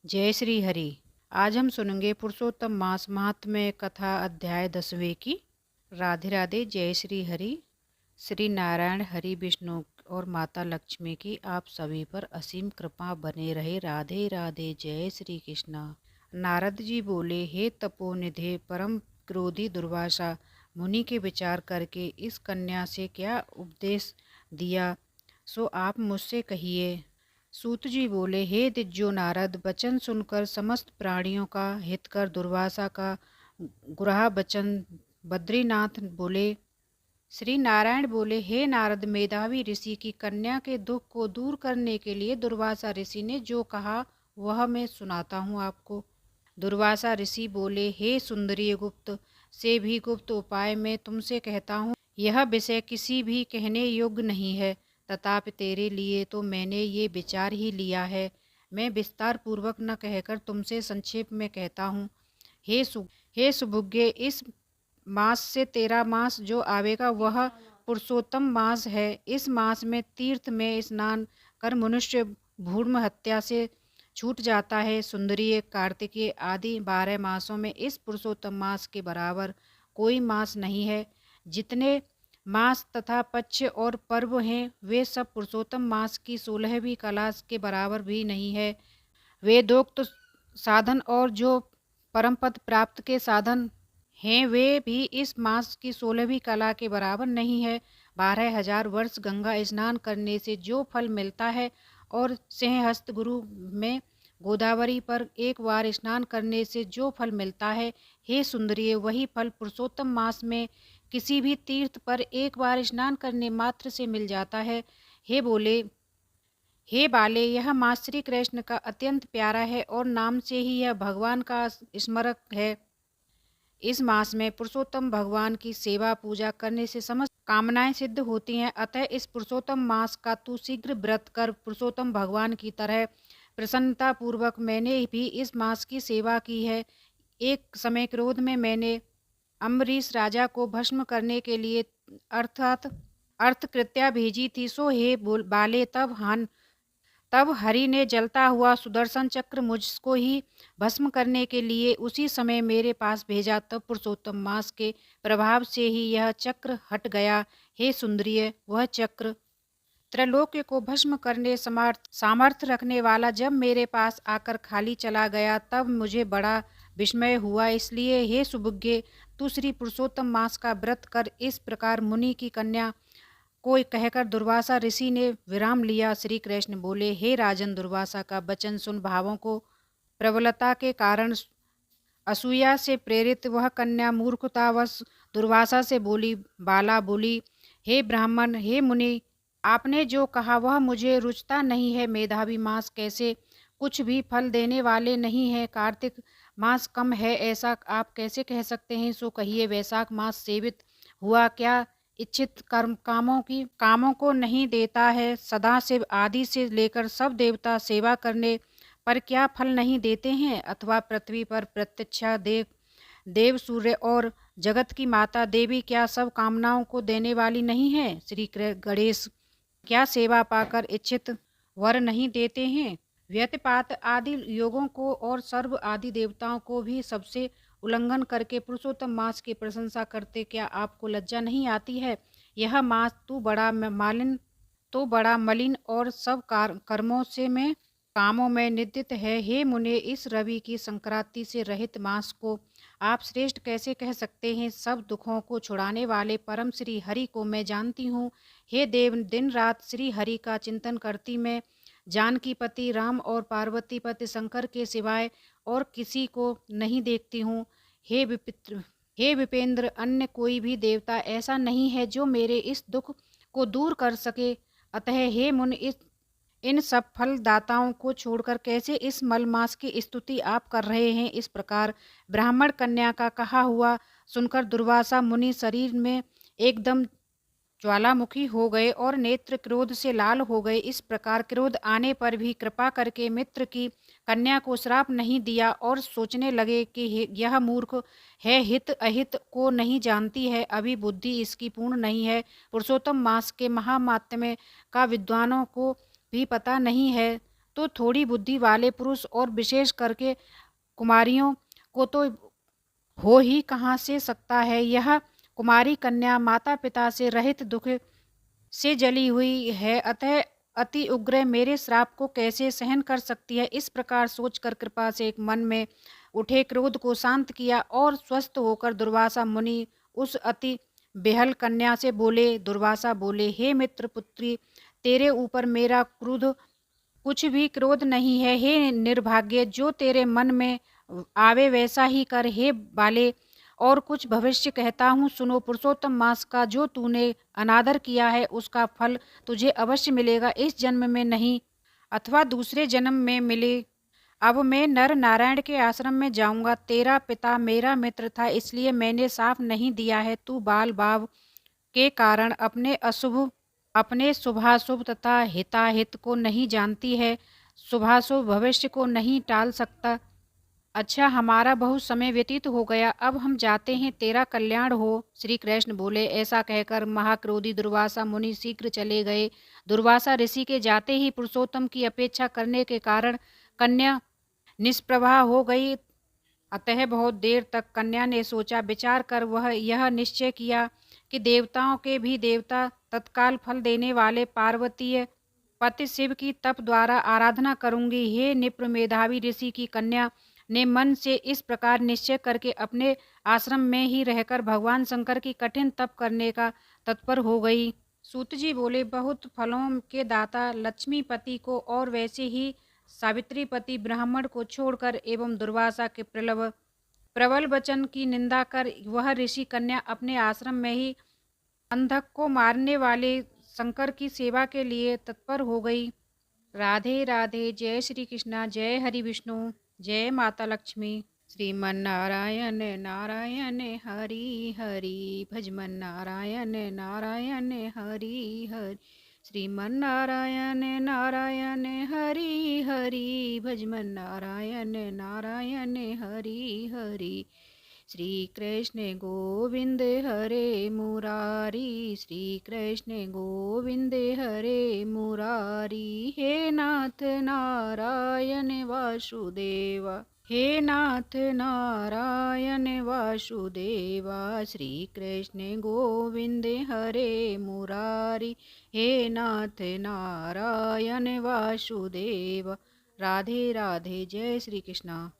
जय श्री हरि। आज हम सुनेंगे पुरुषोत्तम मास महात्म्य कथा अध्याय 10वें की। राधे राधे। जय श्री हरि। श्री नारायण हरि विष्णु और माता लक्ष्मी की आप सभी पर असीम कृपा बने रहे। राधे राधे। जय श्री कृष्णा। नारद जी बोले, हे तपोनिधे परम क्रोधी दुर्वासा मुनि के विचार करके इस कन्या से क्या उपदेश दिया, सो आप मुझसे कहिए। सूत जी बोले, हे दिज्जो नारद, वचन सुनकर समस्त प्राणियों का हित कर दुर्वासा का गुरहा वचन। बद्रीनाथ बोले, श्री नारायण बोले, हे नारद, मेधावी ऋषि की कन्या के दुख को दूर करने के लिए दुर्वासा ऋषि ने जो कहा वह मैं सुनाता हूँ आपको। दुर्वासा ऋषि बोले, हे सुंदरी गुप्त से भी गुप्त उपाय मैं तुमसे कहता हूँ। यह विषय किसी भी कहने योग्य नहीं है, तथापि तेरे लिए तो मैंने ये विचार ही लिया है। मैं विस्तार पूर्वक न कहकर तुमसे संक्षेप में कहता हूँ। हे सुभुज्ञ, इस मास से तेरा मास जो आवेगा वह पुरुषोत्तम मास है। इस मास में तीर्थ में स्नान कर मनुष्य भूर्म हत्या से छूट जाता है। सुंदरी, कार्तिकीय आदि 12 मासों में इस पुरुषोत्तम मास के बराबर कोई मास नहीं है। जितने मास तथा पक्ष और पर्व हैं वे सब पुरुषोत्तम मास की 16वीं कला के बराबर भी नहीं है। वेदोक्त साधन और जो परम पद प्राप्त के साधन हैं वे भी इस मास की 16वीं कला के बराबर नहीं है। 12,000 वर्ष गंगा स्नान करने से जो फल मिलता है और सिंहस्थ गुरु में गोदावरी पर एक बार स्नान करने से जो फल मिलता है, हे सुंदरिये, वही फल पुरुषोत्तम मास में किसी भी तीर्थ पर एक बार स्नान करने मात्र से मिल जाता है। हे बाले, यह मास श्री कृष्ण का अत्यंत प्यारा है और नाम से ही यह भगवान का स्मरक है। इस मास में पुरुषोत्तम भगवान की सेवा पूजा करने से समस्त कामनाएं सिद्ध होती हैं। अतः इस पुरुषोत्तम मास का तू शीघ्र व्रत कर पुरुषोत्तम भगवान की तरह प्रसन्नता पूर्वक। मैंने भी इस मास की सेवा की है। एक समय क्रोध में मैंने अम्बरीश राजा को भस्म करने के लिए अर्थात अर्थकृत्या भेजी थी। सो हे बाले, तब हरि ने जलता हुआ सुदर्शन चक्र मुझको ही भस्म करने के लिए उसी समय मेरे पास भेजा। तब पुरुषोत्तम मास के प्रभाव से ही यह चक्र हट गया। हे सुंदरिय, वह चक्र त्रैलोक्य को भस्म करने सामर्थ्य रखने वाला जब मेरे पास आकर खाली चला गया तब मुझे बड़ा विस्मय हुआ। इसलिए हे सुभुज्ञ, तू श्री पुरुषोत्तम मास का व्रत कर। इस प्रकार मुनि की कन्या कोई कहकर दुर्वासा ऋषि ने विराम लिया। श्री कृष्ण बोले, हे राजन, दुर्वासा का वचन सुन। भावों को प्रबलता के कारण असूया से प्रेरित वह कन्या मूर्खतावश दुर्वासा से बोली। बाला बोली, हे ब्राह्मण, हे मुनि, आपने जो कहा वह मुझे रुचता नहीं है। मेधावी मास कैसे कुछ भी फल देने वाले नहीं है। कार्तिक मास कम है ऐसा आप कैसे कह सकते हैं। सो कहिए, वैशाख मास सेवित हुआ क्या इच्छित कामों को नहीं देता है। सदा से आदि से लेकर सब देवता सेवा करने पर क्या फल नहीं देते हैं। अथवा पृथ्वी पर प्रत्यक्षा देव सूर्य और जगत की माता देवी क्या सब कामनाओं को देने वाली नहीं है। श्री गणेश क्या सेवा पाकर इच्छित वर नहीं देते हैं। व्यतिपात आदि योगों को और सर्व आदि देवताओं को भी सबसे उल्लंघन करके पुरुषोत्तम मास की प्रशंसा करते क्या आपको लज्जा नहीं आती है। यह मास तो बड़ा मलिन और सब कर्मों से में कामों में निंदित है। हे मुने, इस रवि की संक्रांति से रहित मास को आप श्रेष्ठ कैसे कह सकते हैं। सब दुखों को छुड़ाने वाले परम श्री हरि को मैं जानती हूँ। हे देव, दिन रात श्री हरि का चिंतन करती मैं जानकी पति राम और पार्वती पति शंकर के सिवाय और किसी को नहीं देखती हूँ। हे विपेंद्र, अन्य कोई भी देवता ऐसा नहीं है जो मेरे इस दुख को दूर कर सके। अतः हे मुन, इन सब फल दाताओं को छोड़कर कैसे इस मलमास की स्तुति आप कर रहे हैं। इस प्रकार ब्राह्मण कन्या का कहा हुआ सुनकर दुर्वासा मुनि शरीर में एकदम ज्वालामुखी हो गए और नेत्र क्रोध से लाल हो गए। इस प्रकार क्रोध आने पर भी कृपा करके मित्र की कन्या को श्राप नहीं दिया और सोचने लगे कि यह मूर्ख है, हित अहित को नहीं जानती है, अभी बुद्धि इसकी पूर्ण नहीं है। पुरुषोत्तम मास के महात्म्य का विद्वानों को भी पता नहीं है। तो थोड़ी बुद्धि वाले पुरुष और विशेष करके कुमारियों को तो हो ही कहाँ से सकता है। यह कुमारी कन्या माता पिता से रहित दुख से जली हुई है, अतः अति उग्र मेरे श्राप को कैसे सहन कर सकती है। इस प्रकार सोचकर कृपा से एक मन में उठे क्रोध को शांत किया और स्वस्थ होकर दुर्वासा मुनि उस अति बेहल कन्या से बोले। दुर्वासा बोले, हे मित्र पुत्री, तेरे ऊपर मेरा क्रोध कुछ भी क्रोध नहीं है। हे निर्भाग्य, जो तेरे मन में आवे वैसा ही कर। हे बाले, और कुछ भविष्य कहता हूँ सुनो। पुरुषोत्तम मास का जो तूने अनादर किया है उसका फल तुझे अवश्य मिलेगा, इस जन्म में नहीं अथवा दूसरे जन्म में मिले। अब मैं नर नारायण के आश्रम में जाऊंगा। तेरा पिता मेरा मित्र था, इसलिए मैंने साफ नहीं दिया है। तू बाल भाव के कारण अपने शुभाशुभ तथा हिताहित को नहीं जानती है, शुभाशुभ भविष्य को नहीं टाल सकता। अच्छा, हमारा बहुत समय व्यतीत हो गया, अब हम जाते हैं, तेरा कल्याण हो। श्री कृष्ण बोले। ऐसा कहकर महाक्रोधी दुर्वासा मुनि शीघ्र चले गए। दुर्वासा ऋषि के जाते ही पुरुषोत्तम की अपेक्षा करने के कारण कन्या निष्प्रभा हो गई। अतः बहुत देर तक कन्या ने सोचा विचार कर वह यह निश्चय किया कि देवताओं के भी देवता तत्काल फल देने वाले पार्वतीय पति शिव की तप द्वारा आराधना करूंगी। हे निप्र मेधावी ऋषि की कन्या ने मन से इस प्रकार निश्चय करके अपने आश्रम में ही रहकर भगवान शंकर की कठिन तप करने का तत्पर हो गई। सूत जी बोले, बहुत फलों के दाता लक्ष्मीपति को और वैसे ही सावित्रीपति ब्राह्मण को छोड़कर एवं दुर्वासा के प्रबल वचन की निंदा कर वह ऋषि कन्या अपने आश्रम में ही अंधक को मारने वाले शंकर की सेवा के लिए तत्पर हो गई। राधे राधे। जय श्री कृष्णा। जय हरि विष्णु। जय माता लक्ष्मी। श्रीमन नारायण नारायण हरि हरि, भजमन नारायण नारायण हरि हरि। श्रीमन नारायण नारायण हरि हरि, भजमन नारायण नारायण हरि हरि। श्री कृष्ण गोविंद हरे मुरारी, श्री कृष्ण गोविंद हरे मुरारी। हे नाथ नारायण वासुदेवा, हे नाथ नारायण वासुदेवा। श्री कृष्ण गोविंद हरे मुरारी, हे नाथ नारायण वासुदेवा। राधे राधे। जय श्री कृष्णा।